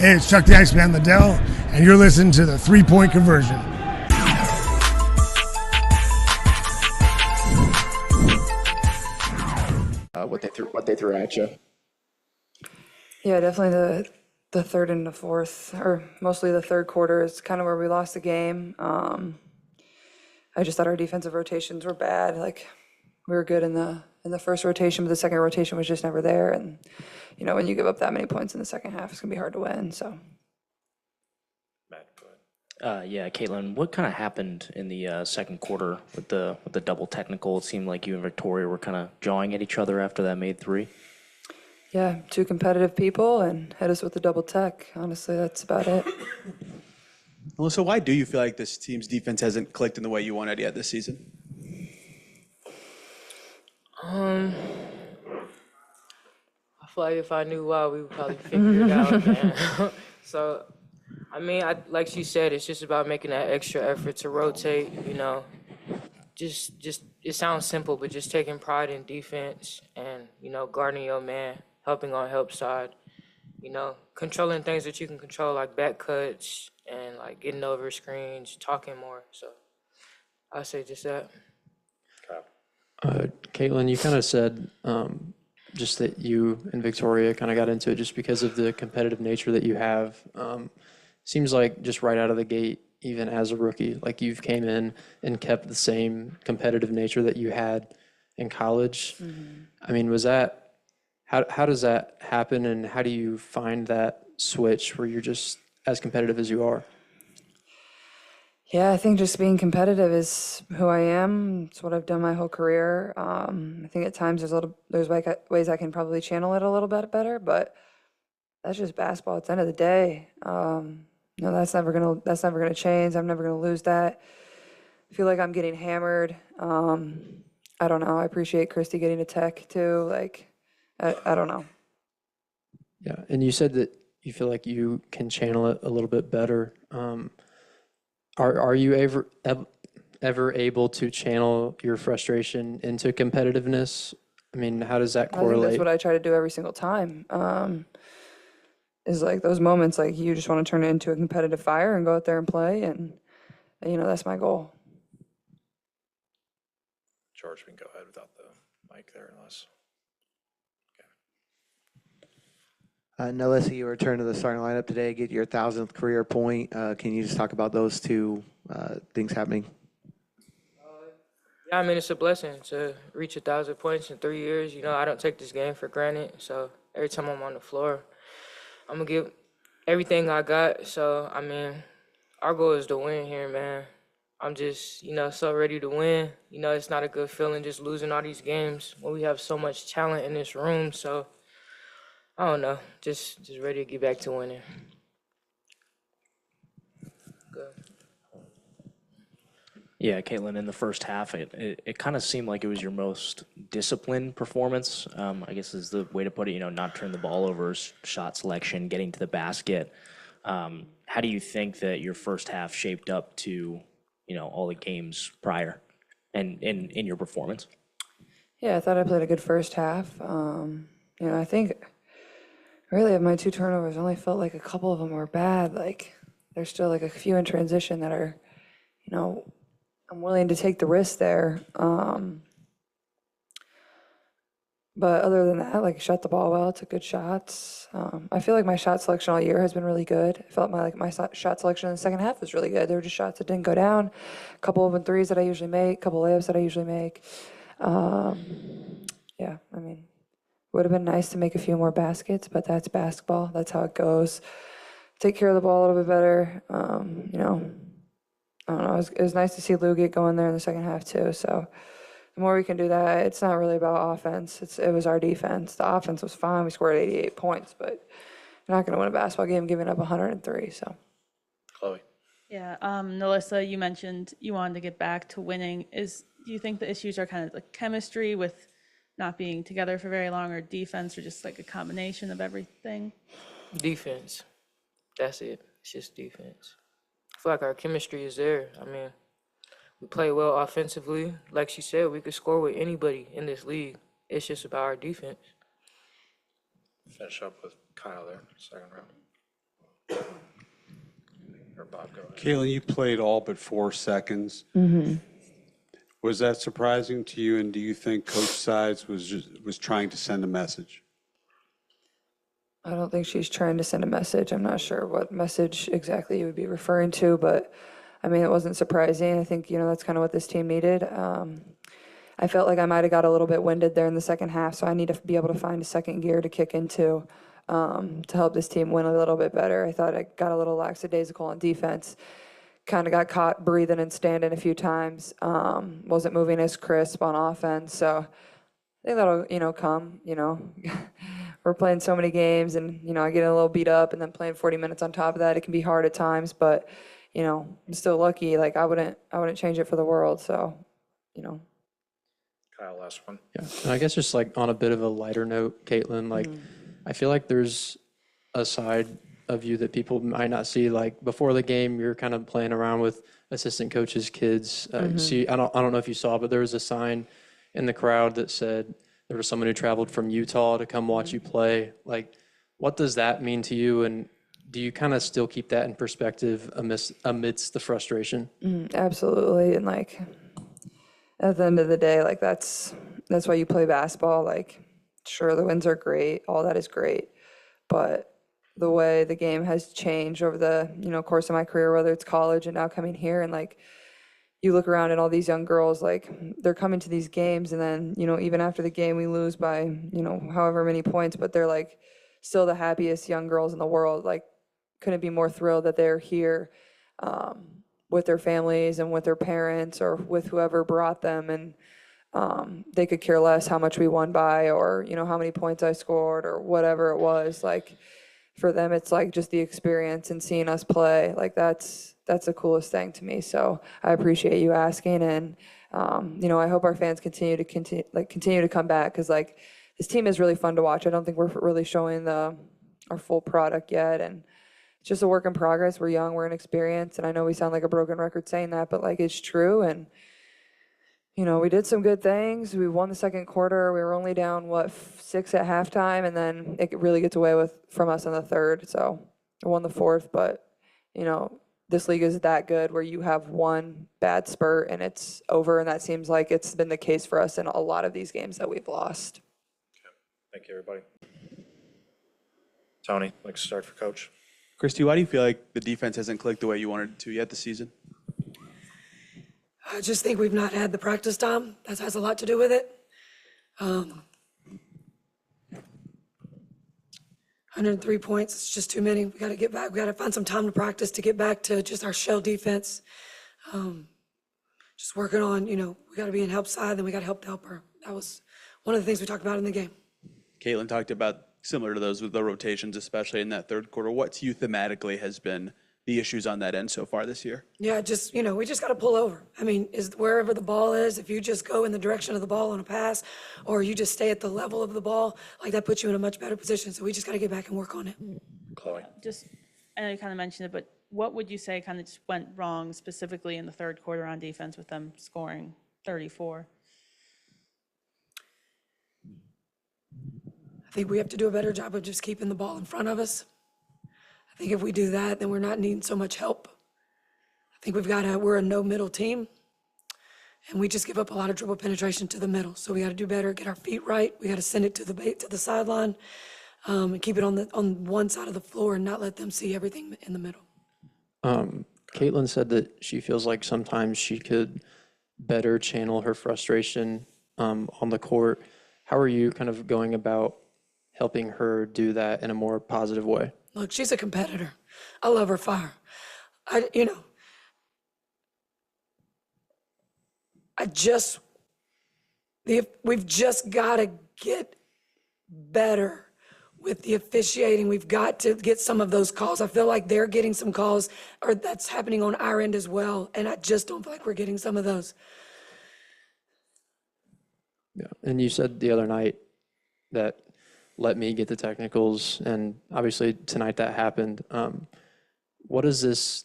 Hey, it's Chuck the Iceman Liddell, and you're listening to the 3-Point Conversion. What they threw at you. Yeah, definitely the third and the fourth, or mostly the third quarter is kind of where we lost the game. I just thought our defensive rotations were bad. Like we were good in the first rotation, but the second rotation was just never there. And when you give up that many points in the second half, it's gonna be hard to win. So. Matt, go ahead. Yeah, Caitlin, what kind of happened in the second quarter with the double technical? It seemed like you and Victoria were kind of jawing at each other after that made three. Yeah, two competitive people and hit us with the double tech. Honestly, that's about it. NaLyssa, why do you feel like this team's defense hasn't clicked in the way you wanted yet this season? I feel like if I knew why, we would probably figure it out, man. So, I mean, like she said, it's just about making that extra effort to rotate, Just it sounds simple, but just taking pride in defense and, guarding your man, helping on help side, controlling things that you can control, like back cuts and, like, getting over screens, talking more. So, I'd say just that. Caitlin, you kind of said just that you and Victoria kind of got into it just because of the competitive nature that you have. Seems like just right out of the gate, even as a rookie, like you've came in and kept the same competitive nature that you had in college. Mm-hmm. I mean, was that, how does that happen, and how do you find that switch where you're just as competitive as you are? Yeah, I think just being competitive is who I am. It's what I've done my whole career. I think at times there's ways I can probably channel it a little bit better, but that's just basketball. At the end of the day, that's never gonna change. I'm never gonna lose that. I feel like I'm getting hammered. I don't know. I appreciate Christy getting a tech too. Like, I don't know. Yeah, and you said that you feel like you can channel it a little bit better. Are you ever able to channel your frustration into competitiveness? I mean, how does that correlate? I think that's what I try to do every single time. Is like those moments, like you just want to turn it into a competitive fire and go out there and play, and that's my goal. George, we can go ahead without the mic there unless. NaLyssa, you returned to the starting lineup today, get your 1,000th career point. Can you just talk about those two things happening? Yeah, I mean, it's a blessing to reach 1,000 points in 3 years. I don't take this game for granted. So every time I'm on the floor, I'm going to give everything I got. So, I mean, our goal is to win here, man. I'm just, so ready to win. It's not a good feeling just losing all these games when we have so much talent in this room. So, I don't know, just ready to get back to winning. Good. Yeah, Caitlin, in the first half, it kind of seemed like it was your most disciplined performance, I guess is the way to put it, not turn the ball over, shot selection, getting to the basket. How do you think that your first half shaped up to, all the games prior and in your performance? Yeah, I thought I played a good first half. I think really of my 2 turnovers, I only felt like a couple of them were bad. Like there's still like a few in transition that are, I'm willing to take the risk there. But other than that, like shot the ball well, took good shots. I feel like my shot selection all year has been really good. I felt my shot selection in the second half was really good. There were just shots that didn't go down, a couple of them threes that I usually make, a couple layups that I usually make. Yeah, I mean, would have been nice to make a few more baskets, but that's basketball. That's how it goes. Take care of the ball a little bit better. I don't know. It was nice to see Lou get going there in the second half too. So the more we can do that, it's not really about offense. It was our defense. The offense was fine. We scored 88 points, but you're not going to win a basketball game giving up 103. So, Chloe. Yeah, NaLyssa, you mentioned you wanted to get back to winning. Do you think the issues are kind of like chemistry with not being together for very long, or defense, or just like a combination of everything? Defense. That's it. It's just defense. I feel like our chemistry is there. I mean, we play well offensively. Like she said, we could score with anybody in this league. It's just about our defense. Finish up with Kyle there, second round. Or Bob, go ahead. Caitlin, you played all but 4 seconds. Was that surprising to you, and do you think Coach Sides was trying to send a message? I don't think she's trying to send a message. I'm not sure what message exactly you would be referring to, but I mean, it wasn't surprising. I think, that's kind of what this team needed. I felt like I might have got a little bit winded there in the second half, so I need to be able to find a second gear to kick into to help this team win a little bit better. I thought I got a little lackadaisical on defense. Kind of got caught breathing and standing a few times. Wasn't moving as crisp on offense, so I think that'll, come, We're playing so many games and, I get a little beat up and then playing 40 minutes on top of that, it can be hard at times, but, I'm still lucky. Like, I wouldn't change it for the world, so, Kyle, last one. Yeah, and I guess just like on a bit of a lighter note, Caitlin, like I feel like there's a side of you that people might not see. Like before the game, you're kind of playing around with assistant coaches' kids. See, I don't know if you saw, but there was a sign in the crowd that said there was someone who traveled from Utah to come watch you play. Like, what does that mean to you? And do you kind of still keep that in perspective amidst the frustration? Absolutely. And like, at the end of the day, like that's why you play basketball. Like, sure, the wins are great, all that is great, but the way the game has changed over the course of my career, whether it's college and now coming here, and like you look around at all these young girls, like they're coming to these games, and then even after the game we lose by however many points, but they're like still the happiest young girls in the world. Like, couldn't be more thrilled that they're here. With their families and with their parents or with whoever brought them, and they could care less how much we won by or how many points I scored or whatever it was. Like, for them it's like just the experience and seeing us play. Like, that's the coolest thing to me. So I appreciate you asking, and I hope our fans continue to come back, because like this team is really fun to watch. I don't think we're really showing our full product yet, and it's just a work in progress. We're young, we're inexperienced, and I know we sound like a broken record saying that, but like it's true. And we did some good things. We won the second quarter. We were only down 6 at halftime, and then it really gets away from us in the third. So I won the fourth, but this league is that good where you have one bad spurt and it's over, and that seems like it's been the case for us in a lot of these games that we've lost. Okay. Thank you, everybody. Tony, like to start for Coach. Christy, why do you feel like the defense hasn't clicked the way you wanted it to yet this season? I just think we've not had the practice time. That has a lot to do with it. 103 points, it's just too many. We got to get back. We got to find some time to practice to get back to just our shell defense. Just working on, we got to be in help side, then we got to help the helper. That was one of the things we talked about in the game. Caitlin talked about similar to those with the rotations, especially in that third quarter. What to you thematically has been the issues on that end so far this year? Yeah, just, we just got to pull over. I mean, is wherever the ball is, if you just go in the direction of the ball on a pass, or you just stay at the level of the ball, like that puts you in a much better position. So we just got to get back and work on it. Chloe. I know you kind of mentioned it, but what would you say kind of just went wrong specifically in the third quarter on defense with them scoring 34? I think we have to do a better job of just keeping the ball in front of us. I think if we do that, then we're not needing so much help. I think we're a no middle team, and we just give up a lot of dribble penetration to the middle. So we got to do better, get our feet right. We got to send it to the sideline, and keep it on one side of the floor and not let them see everything in the middle. Caitlin said that she feels like sometimes she could better channel her frustration on the court. How are you kind of going about helping her do that in a more positive way? Look, she's a competitor. I love her fire. We've just got to get better with the officiating. We've got to get some of those calls. I feel like they're getting some calls, or that's happening on our end as well, and I just don't feel like we're getting some of those. Yeah, and you said the other night that let me get the technicals, and obviously tonight that happened. What does this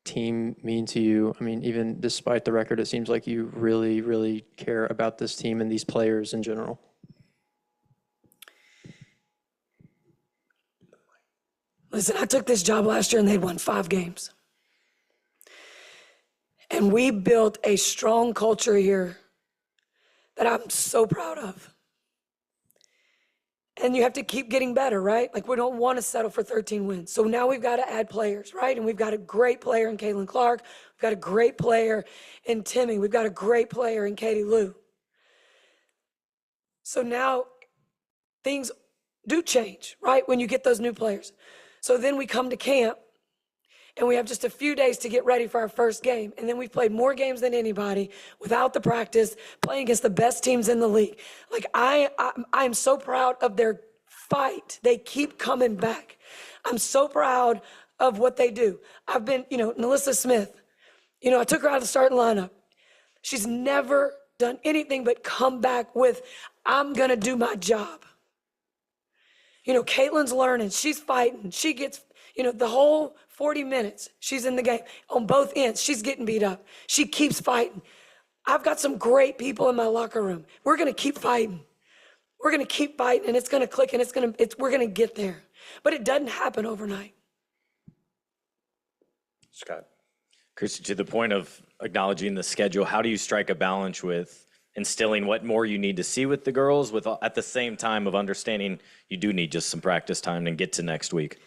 team mean to you? I mean, even despite the record, it seems like you really, really care about this team and these players in general. Listen, I took this job last year and they'd won 5 games. And we built a strong culture here that I'm so proud of. And you have to keep getting better, right? Like, we don't want to settle for 13 wins. So now we've got to add players, right? And we've got a great player in Caitlin Clark. We've got a great player in Timmy. We've got a great player in Katie Lou. So now things do change, right? When you get those new players. So then we come to camp and we have just a few days to get ready for our first game. And then we've played more games than anybody without the practice, playing against the best teams in the league. Like, I'm so proud of their fight. They keep coming back. I'm so proud of what they do. I've been, NaLyssa Smith, I took her out of the starting lineup. She's never done anything but come back with, I'm going to do my job. Caitlin's learning. She's fighting. She gets, the whole 40 minutes she's in the game on both ends. She's getting beat up. She keeps fighting. I've got some great people in my locker room. We're going to keep fighting. We're going to keep fighting, and it's going to click, and we're going to get there. But it doesn't happen overnight. Scott. Christy, to the point of acknowledging the schedule, how do you strike a balance with instilling what more you need to see with the girls, with at the same time of understanding you do need just some practice time and get to next week?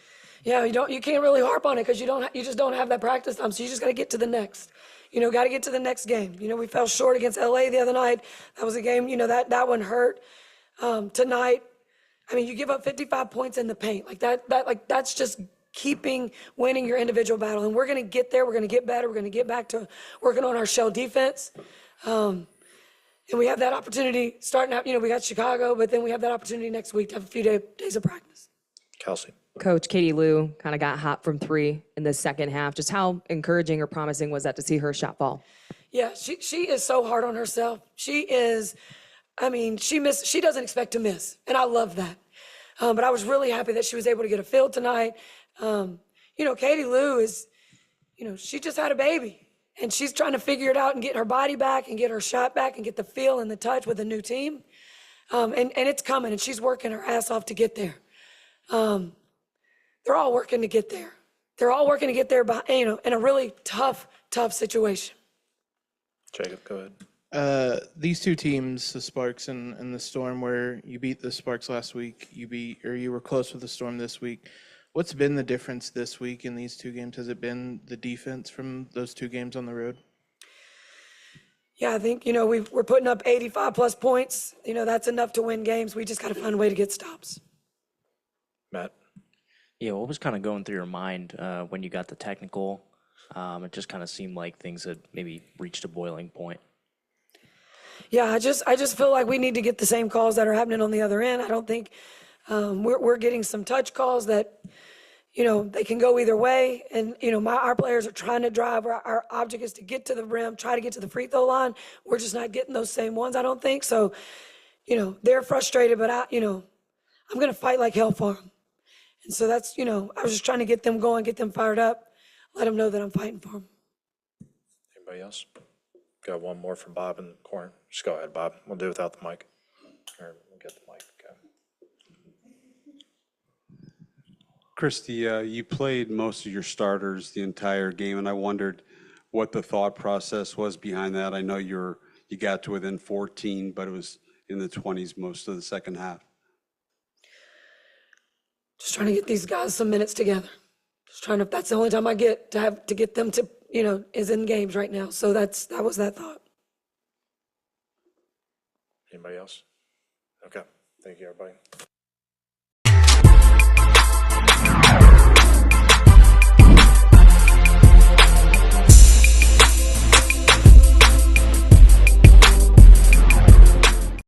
Yeah, you can't really harp on it because you just don't have that practice time. So you just got to get to the next. Got to get to the next game. We fell short against LA the other night. That was a game. That one hurt. Tonight, you give up 55 points in the paint. That's just keeping winning your individual battle. And we're going to get there. We're going to get better. We're going to get back to working on our shell defense. And we have that opportunity starting out. We got Chicago, but then we have that opportunity next week to have a few days of practice. Kelsey. Coach Katie Lou kind of got hot from 3 in the second half. Just how encouraging or promising was that to see her shot fall? Yeah, she is so hard on herself. She is, she doesn't expect to miss, and I love that. But I was really happy that she was able to get a field tonight. Katie Lou is, she just had a baby, and she's trying to figure it out and get her body back and get her shot back and get the feel and the touch with a new team. And it's coming, and she's working her ass off to get there. They're all working to get there. They're all working to get there, in a really tough situation. Jacob, go ahead. These two teams, the Sparks and the Storm, where you beat the Sparks last week, you were close with the Storm this week. What's been the difference this week in these two games? Has it been the defense from those two games on the road? Yeah, I think, we're putting up 85 plus points. That's enough to win games. We just got to find a way to get stops. Matt. Yeah, what was kind of going through your mind when you got the technical? It just kind of seemed like things had maybe reached a boiling point. Yeah, I just feel like we need to get the same calls that are happening on the other end. I don't think we're getting some touch calls that, they can go either way. And, our players are trying to drive. Our object is to get to the rim, try to get to the free throw line. We're just not getting those same ones, I don't think. So, they're frustrated, but I'm going to fight like hell for them. And so that's, I was just trying to get them going, get them fired up, let them know that I'm fighting for them. Anybody else? Got one more from Bob in the corner. Just go ahead, Bob. We'll do it without the mic. Or we'll get the mic. Okay. Christy, you played most of your starters the entire game, and I wondered what the thought process was behind that. I know you got to within 14, but it was in the 20s most of the second half. Just trying to get these guys some minutes together. That's the only time I get to get them to, is in games right now. So that was that thought. Anybody else? Okay. Thank you, everybody.